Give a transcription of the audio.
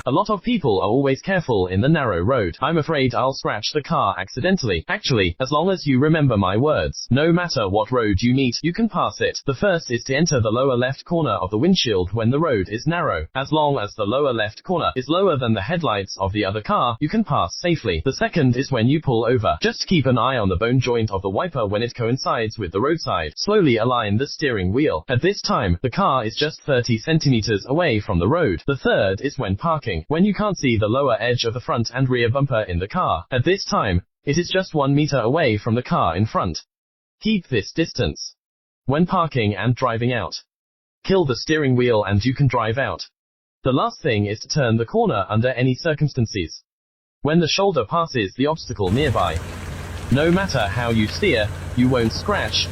A lot of people are always careful in the narrow road. I'm afraid I'll scratch the car accidentally. Actually, as long as you remember my words, no matter what road you meet, you can pass it. The first is to enter the lower left corner of the windshield when the road is narrow. As long as the lower left corner is lower than the headlights of the other car, you can pass safely. The second is when you pull over. Just keep an eye on the bone joint of the wiper when it coincides with the roadside. Slowly align the steering wheel. At this time, the car is just 30 centimeters away from the road. The third is when parking. When you can't see the lower edge of the front and rear bumper in the car. At this time, it is just 1 meter away from the car in front. Keep this distance. When parking and driving out, kill the steering wheel and you can drive out. The last thing is to turn the corner under any circumstances. When the shoulder passes the obstacle nearby. No matter how you steer, you won't scratch